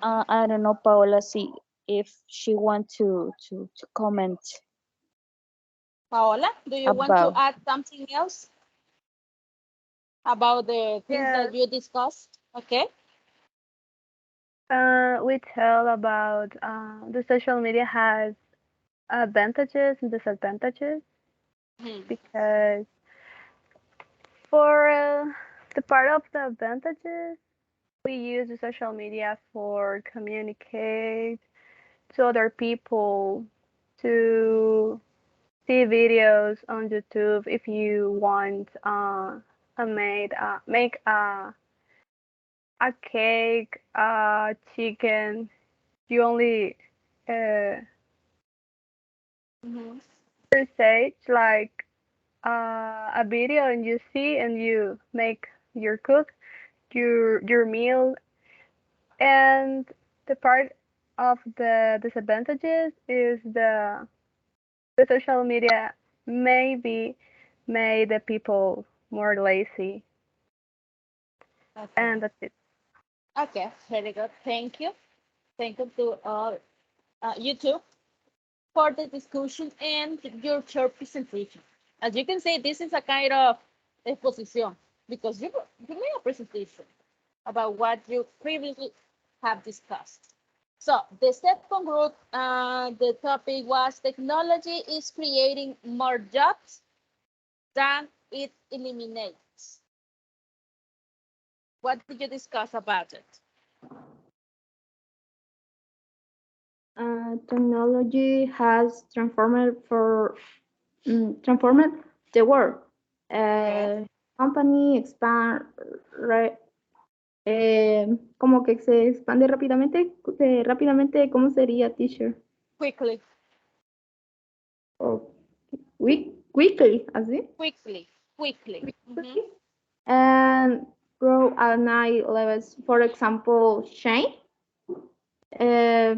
I don't know, Paola, see if she want to comment Paola, do you want to about. add something else about the things that Yes, you discussed? Okay. we tell about the social media has advantages and disadvantages Mhm. because for the part of the advantages, we use the social media for communicate to other people, to see videos on YouTube if you want make a cake, chicken. You only Mhm. research like a video and you see and you make your cook your meal. And the part of the disadvantages is the social media maybe made the people more lazy, Okay. and that's it. Okay. Very good. Thank you. Thank you to you too for the discussion and your short presentation. As you can see, this is a kind of exposition because you made a presentation about what you previously have discussed. So the second group, the topic was technology is creating more jobs than it eliminates. What did you discuss about it? Technology has transformed the world. Okay. Company expand como que se expande rápidamente, rápidamente, ¿cómo sería, teacher? Quickly, O quickly, así. quickly, quickly. Mhm. And grow at night levels, for example, Shane, uh,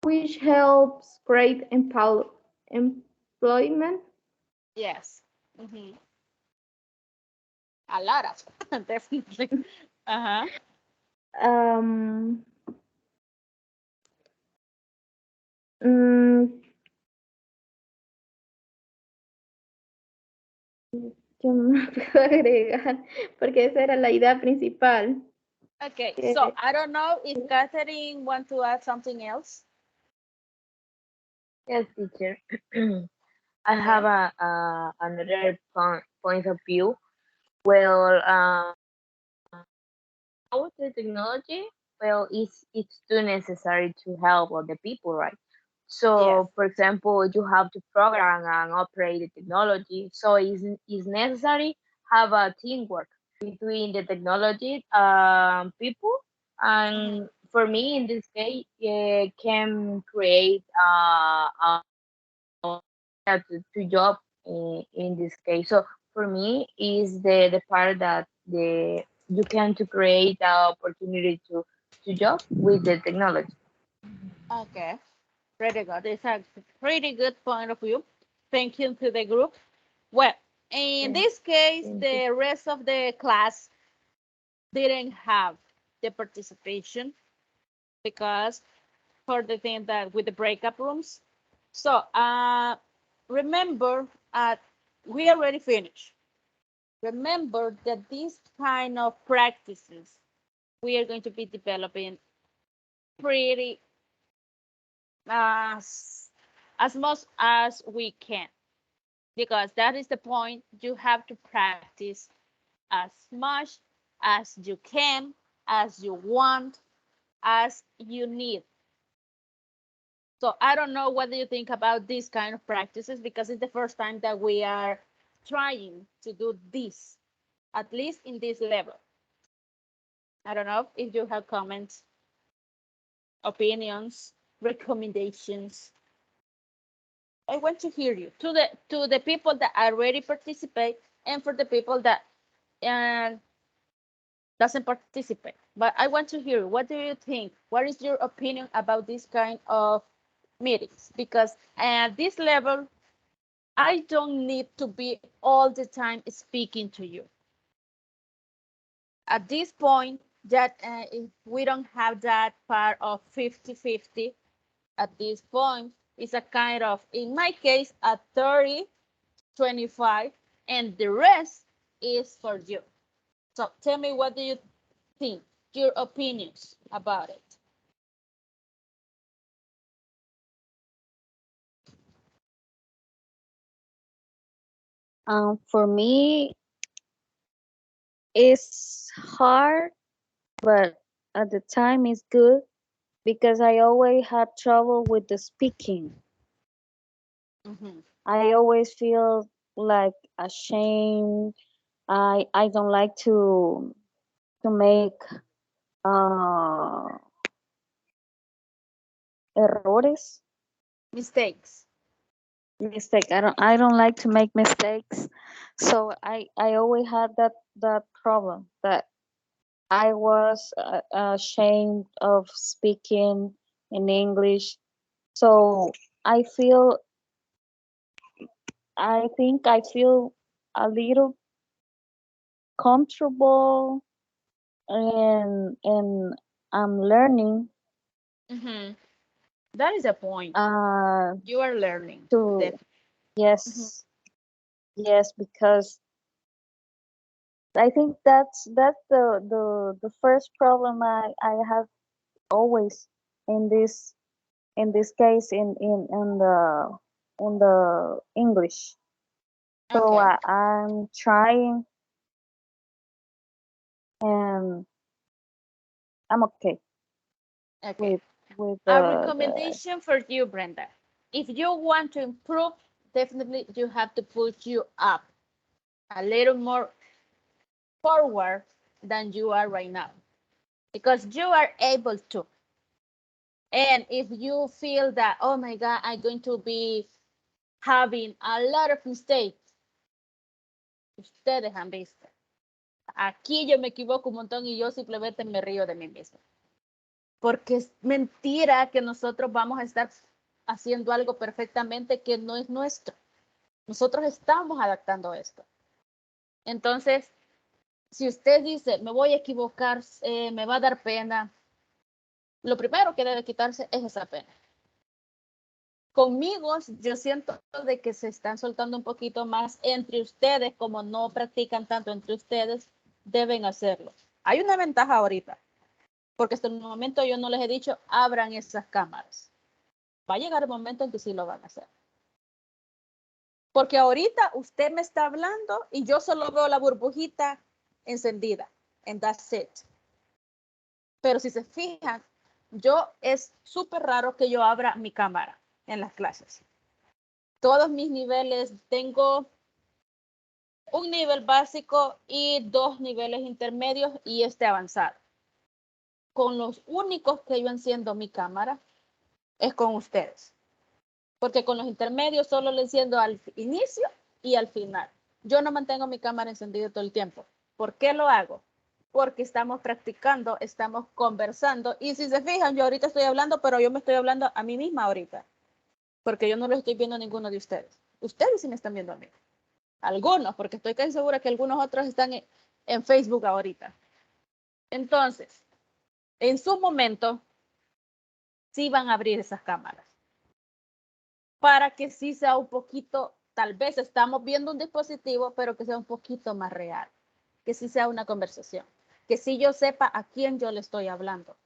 which helps create employment. Yes. Mhm. A lot of definitely. Uh-huh. Um, mm, yo no puedo agregar, porque esa era la idea principal. Okay, so Que, I don't know if Catherine want to add something else. yes, teacher. I have Okay. another point of view. Well, how the technology, well, it's too necessary to help other people, right? Yes. So, for example, you have to program and operate the technology. So, it's necessary have a teamwork between the technology people. Mhm. And for me, in this case, can create to job in this case. So for me is the part that the you can to create the opportunity to job with the technology. Okay. Pretty good. It's a pretty good point of view. Thank you to the group. Well, in Yeah, this case, thank you. the rest of the class didn't have the participation because for the thing that with the breakup rooms. So remember, we already finished. Remember that these kind of practices we are going to be developing pretty uh, as much as we can because that is the point. You have to practice as much as you can as you want, as you need. So I don't know what do you think about these kind of practices, because it's the first time that we are trying to do this, at least in this level. I don't know if you have comments, opinions, recommendations. I want to hear you. To the people that already participate, and for the people that doesn't participate. But I want to hear, what do you think? What is your opinion about this kind of meetings? Because at this level, I don't need to be all the time speaking to you. At this point, that if we don't have that part of 50-50, at this point, it's a kind of, in my case, a 30-25, and the rest is for you. So tell me, what do you think? Your opinions about it. For me, it's hard, but at the time it's good because I always had trouble with the speaking. Mm-hmm. I always feel like ashamed. I don't like to make uh errores, Mistakes. mistake. I don't like to make mistakes. So I always had that problem that I was ashamed of speaking in English. So I feel I think I feel a little comfortable, and I'm learning Mm-hmm. That is a point. uh You are learning. to Mhm. yes, yes, because I think that's the first problem I have always in this case in the English. So Okay. I'm trying, and I'm okay Okay. with with A the recommendation for you, Brenda. If you want to improve, definitely you have to push you up a little more forward than you are right now, because you are able to. And if you feel that, oh my God, I'm going to be having a lot of mistakes, ustedes han visto. Aquí yo me equivoco un montón y yo simplemente me río de mí mismo. Porque es mentira que nosotros vamos a estar haciendo algo perfectamente que no es nuestro. Nosotros estamos adaptando esto. Entonces, si usted dice, me voy a equivocar, me va a dar pena, lo primero que debe quitarse es esa pena. Conmigo, yo siento de que se están soltando un poquito más entre ustedes, como no practican tanto entre ustedes, deben hacerlo. Hay una ventaja ahorita, porque hasta el momento yo no les he dicho, abran esas cámaras. Va a llegar el momento en que sí lo van a hacer. Porque ahorita usted me está hablando y yo solo veo la burbujita encendida, and that's it. Pero si se fijan, yo es súper raro que yo abra mi cámara en las clases. Todos mis niveles, tengo un nivel básico y 2 niveles intermedios y este avanzado. Con los únicos que yo enciendo mi cámara es con ustedes. Porque con los intermedios solo le enciendo al inicio y al final. Yo no mantengo mi cámara encendida todo el tiempo. ¿Por qué lo hago? Porque estamos practicando, estamos conversando. Y si se fijan, yo ahorita estoy hablando, pero yo me estoy hablando a mí misma ahorita. Porque yo no lo estoy viendo a ninguno de ustedes. Ustedes sí me están viendo a mí. Algunos, porque estoy casi segura que algunos otros están en Facebook ahorita. Entonces, en su momento, sí van a abrir esas cámaras. Para que sí sea un poquito, tal vez estamos viendo un dispositivo, pero que sea un poquito más real. Que sí sea una conversación. Que sí yo sepa a quién yo le estoy hablando.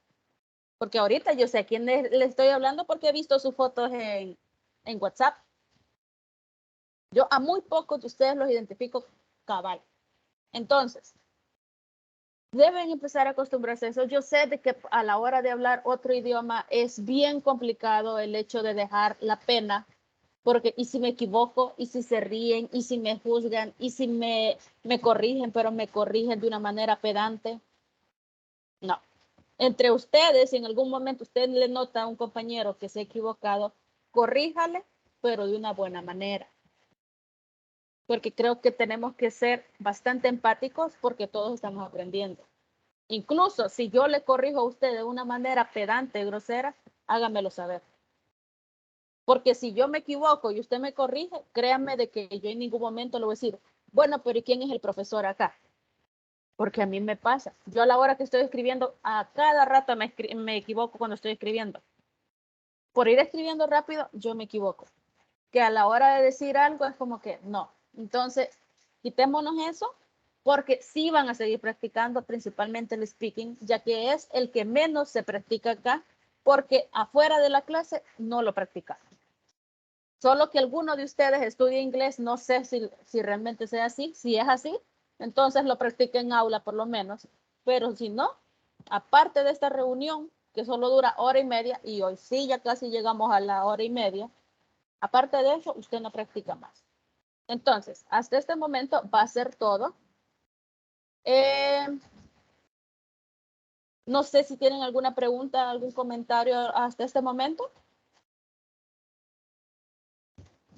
Porque ahorita yo sé a quién le estoy hablando porque he visto sus fotos en WhatsApp. Yo a muy pocos de ustedes los identifico cabal. Entonces, Deben empezar a acostumbrarse a eso. Yo sé de que a la hora de hablar otro idioma es bien complicado el hecho de dejar la pena, porque y si me equivoco, y si se ríen, y si me juzgan, y si me corrigen, pero me corrigen de una manera pedante. No. Entre ustedes, si en algún momento usted le nota a un compañero que se ha equivocado, corríjale, pero de una buena manera. Porque creo que tenemos que ser bastante empáticos porque todos estamos aprendiendo. Incluso si yo le corrijo a usted de una manera pedante, grosera, hágamelo saber. Porque si yo me equivoco y usted me corrige, créanme de que yo en ningún momento le voy a decir, bueno, pero ¿y quién es el profesor acá? Porque a mí me pasa. Yo a la hora que estoy escribiendo, a cada rato me equivoco cuando estoy escribiendo. Por ir escribiendo rápido, yo me equivoco. Que a la hora de decir algo es como que no. Entonces, quitémonos eso porque sí van a seguir practicando principalmente el speaking, ya que es el que menos se practica acá, porque afuera de la clase no lo practicamos. Solo que alguno de ustedes estudie inglés, no sé si realmente sea así. Si es así, entonces lo practique en aula por lo menos. Pero si no, aparte de esta reunión, que solo dura hora y media, y hoy sí ya casi llegamos a la hora y media, aparte de eso, usted no practica más. Entonces, hasta este momento va a ser todo. No sé si tienen alguna pregunta, algún comentario hasta este momento.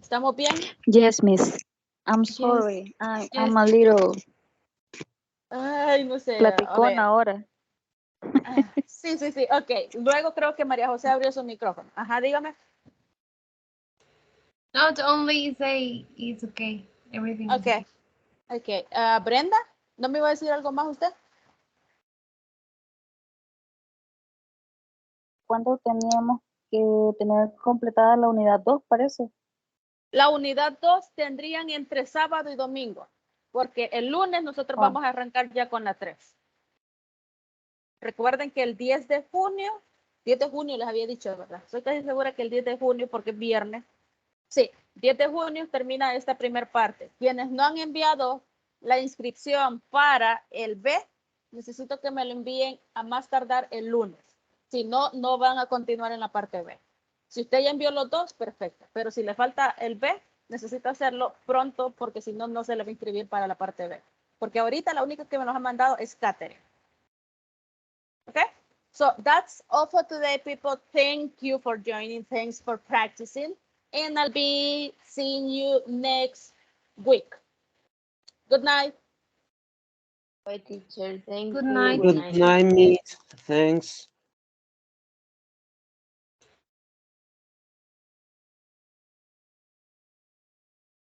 ¿Estamos bien? Yes, Miss. I'm Yes. sorry. I'm a little Ay, no sé, a platicón ver. ahora. Sí, sí, sí, ok. Luego creo que María José abrió su micrófono. Ajá, dígame. Not only say it's okay. Everything is okay. Ok, ok. Brenda, ¿no me iba a decir algo más usted? ¿Cuándo teníamos que tener completada la unidad 2, parece? La unidad 2 tendrían entre sábado y domingo, porque el lunes nosotros vamos a arrancar ya con la 3. Recuerden que el 10 de junio les había dicho, ¿verdad? Estoy casi segura que el 10 de junio, porque es viernes. Sí, 10 de junio termina esta primera parte. Quienes no han enviado la inscripción para el B, necesito que me lo envíen a más tardar el lunes. Si no, no van a continuar en la parte B. Si usted ya envió los dos, perfecto. Pero si le falta el B, necesito hacerlo pronto porque si no, no se le va a inscribir para la parte B. Porque ahorita la única que me los ha mandado es Catherine. Okay? So that's all for today, people. Thank you for joining. Thanks for practicing. And I'll be seeing you next week. Good night. Bye, teacher. Thank Good you. night. Good night, Miss. Thanks.